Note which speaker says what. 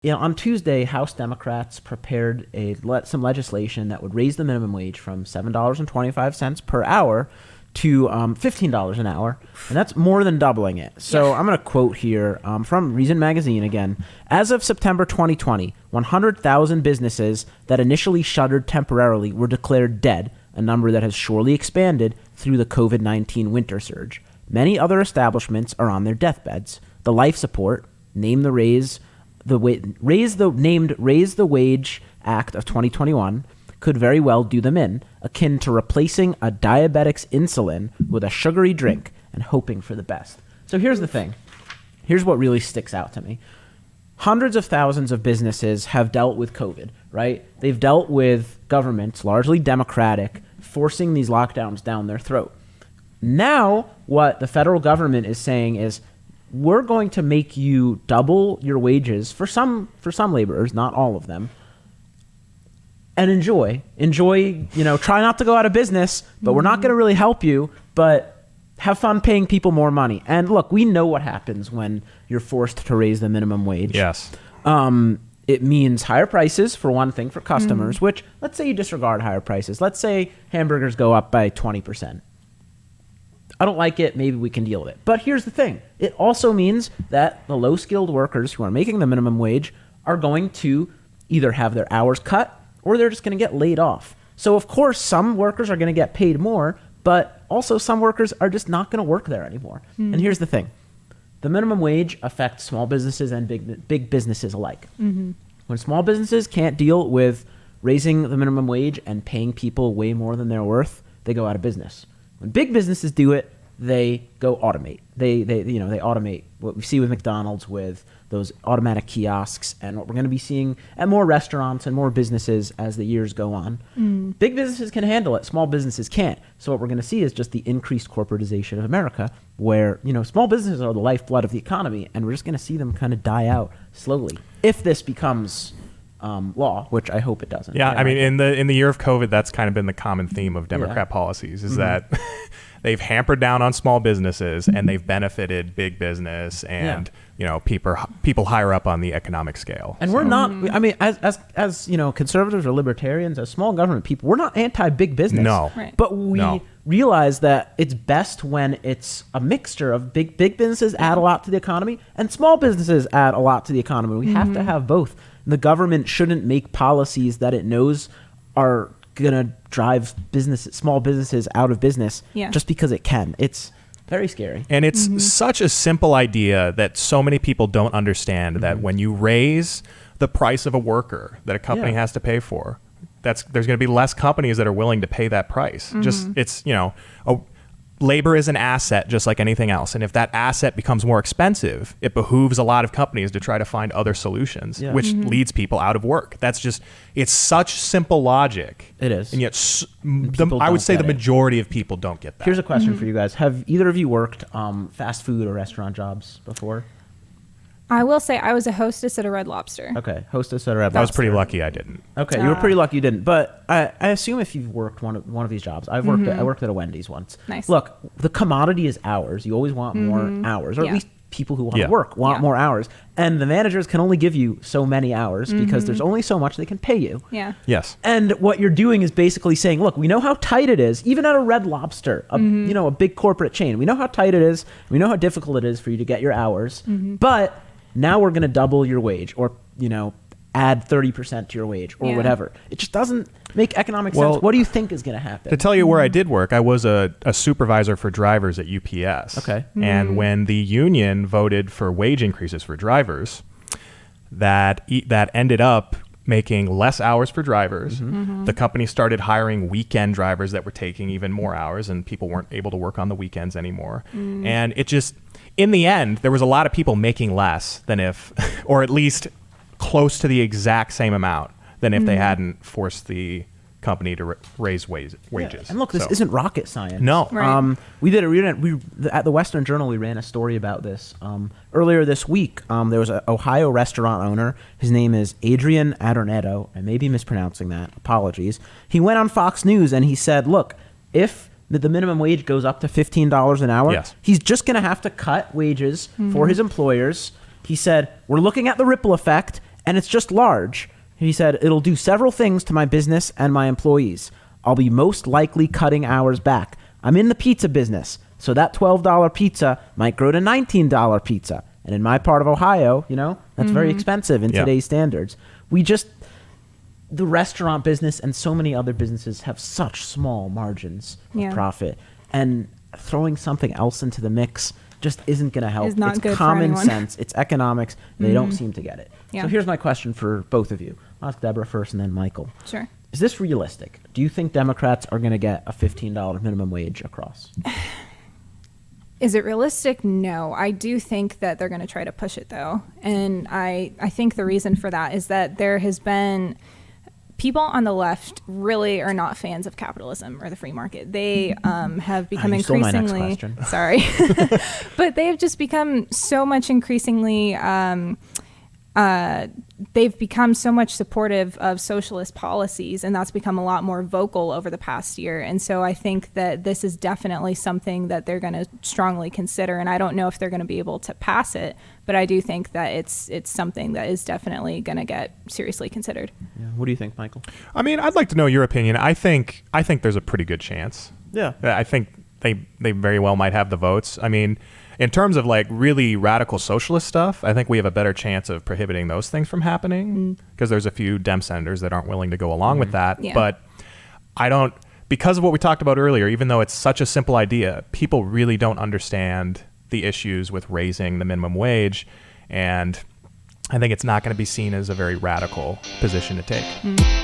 Speaker 1: On Tuesday, House Democrats prepared some legislation that would raise the minimum wage from $7.25 per hour to $15 an hour, and that's more than doubling it. So I'm going to quote here from Reason Magazine again. As of September 2020, 100,000 businesses that initially shuttered temporarily were declared dead, a number that has surely expanded through the COVID-19 winter surge. Many other establishments are on their deathbeds. The life support, named Raise the Wage Act of 2021, could very well do them in, akin to replacing a diabetic's insulin with a sugary drink and hoping for the best. So here's the thing. Here's what really sticks out to me. Hundreds of thousands of businesses have dealt with COVID, right? They've dealt with governments, largely Democratic, forcing these lockdowns down their throat. Now, what the federal government is saying is, we're going to make you double your wages for some laborers, not all of them, and enjoy, try not to go out of business, but we're not going to really help you, but have fun paying people more money. And look, we know what happens when you're forced to raise the minimum wage.
Speaker 2: Yes.
Speaker 1: It means higher prices, for one thing, for customers, which, let's say you disregard higher prices. Let's say hamburgers go up by 20%. I don't like it. Maybe we can deal with it. But here's the thing. It also means that the low-skilled workers who are making the minimum wage are going to either have their hours cut or they're just going to get laid off. So, of course, some workers are going to get paid more, but also some workers are just not going to work there anymore. And here's the thing. The minimum wage affects small businesses and big businesses alike. When small businesses can't deal with raising the minimum wage and paying people way more than they're worth, they go out of business. When big businesses do it, they go automate. They automate what we see with McDonald's with those automatic kiosks, and what we're going to be seeing at more restaurants and more businesses as the years go on. Big businesses can handle it. Small businesses can't. So what we're going to see is just the increased corporatization of America, where small businesses are the lifeblood of the economy, and we're just going to see them kind of die out slowly if this becomes law, which I hope it doesn't.
Speaker 2: Yeah, I mean, in the year of COVID, that's kind of been the common theme of Democrat policies, is that they've hampered down on small businesses and they've benefited big business and people higher up on the economic scale.
Speaker 1: And we're not. I mean, as conservatives or libertarians, as small government people, we're not anti-big business.
Speaker 2: No,
Speaker 1: but we realize that it's best when it's a mixture of big businesses add a lot to the economy and small businesses add a lot to the economy. We have to have both. The government shouldn't make policies that it knows are going to drive small businesses out of business just because it can. It's very scary.
Speaker 2: And it's such a simple idea that so many people don't understand that when you raise the price of a worker that a company has to pay for, there's going to be less companies that are willing to pay that price. Labor is an asset just like anything else. And if that asset becomes more expensive, it behooves a lot of companies to try to find other solutions, which leads people out of work. It's such simple logic.
Speaker 1: It is.
Speaker 2: And yet I would say the majority of people don't get that.
Speaker 1: Here's a question for you guys. Have either of you worked fast food or restaurant jobs before?
Speaker 3: I will say I was a hostess at a Red Lobster.
Speaker 1: Okay, hostess at a Red Lobster.
Speaker 2: I was pretty lucky I didn't.
Speaker 1: Okay, you were pretty lucky you didn't. But I assume if you've worked one of these jobs, I worked at a Wendy's once.
Speaker 3: Nice.
Speaker 1: Look, the commodity is hours. You always want more hours, or at least people who want to work want more hours. And the managers can only give you so many hours because there's only so much they can pay you.
Speaker 3: Yeah.
Speaker 2: Yes.
Speaker 1: And what you're doing is basically saying, look, we know how tight it is, even at a Red Lobster, a big corporate chain. We know how tight it is. We know how difficult it is for you to get your hours. But now we're going to double your wage or, add 30% to your wage or whatever. It just doesn't make economic sense. What do you think is going to happen?
Speaker 2: To tell you where I did work, I was a supervisor for drivers at UPS.
Speaker 1: Okay.
Speaker 2: And when the union voted for wage increases for drivers, that ended up making less hours for drivers. The company started hiring weekend drivers that were taking even more hours, and people weren't able to work on the weekends anymore. And it just... In the end, there was a lot of people making less than or at least close to the exact same amount than if they hadn't forced the company to raise wages.
Speaker 1: And look, this isn't rocket science.
Speaker 2: No.
Speaker 3: Right.
Speaker 1: At the Western Journal, we ran a story about this. Earlier this week, there was an Ohio restaurant owner. His name is Adrian Adornetto. I may be mispronouncing that. Apologies. He went on Fox News and he said, look, if the minimum wage goes up to $15 an hour, he's just going to have to cut wages for his employers. He said, we're looking at the ripple effect, And it's just large. He said, it'll do several things to my business and my employees. I'll be most likely cutting hours back. I'm in the pizza business, so that $12 pizza might grow to $19 pizza. And in my part of Ohio, that's very expensive in today's standards. The restaurant business and so many other businesses have such small margins of profit. And throwing something else into the mix just isn't going to help.
Speaker 3: It's not good
Speaker 1: common
Speaker 3: for anyone.
Speaker 1: sense. It's economics. And they don't seem to get it.
Speaker 3: Yeah.
Speaker 1: So here's my question for both of you. I'll ask Deborah first and then Michael.
Speaker 3: Sure.
Speaker 1: Is this realistic? Do you think Democrats are going to get a $15 minimum wage across?
Speaker 3: Is it realistic? No. I do think that they're going to try to push it, though. And I think the reason for that is that there has been... People on the left really are not fans of capitalism or the free market. They have become
Speaker 1: you stole my next
Speaker 3: increasingly...
Speaker 1: question.
Speaker 3: Sorry. But they have just become so much increasingly... they've become so much supportive of socialist policies, and that's become a lot more vocal over the past year. And so I think that this is definitely something that they're going to strongly consider. And I don't know if they're going to be able to pass it, but I do think that it's something that is definitely going to get seriously considered.
Speaker 1: Yeah. What do you think, Michael?
Speaker 2: I mean, I'd like to know your opinion. I think there's a pretty good chance.
Speaker 1: Yeah.
Speaker 2: I think they very well might have the votes. I mean, in terms of like really radical socialist stuff, I think we have a better chance of prohibiting those things from happening because there's a few Dem senators that aren't willing to go along with that.
Speaker 3: Yeah.
Speaker 2: But because of what we talked about earlier, even though it's such a simple idea, people really don't understand the issues with raising the minimum wage. And I think it's not going to be seen as a very radical position to take.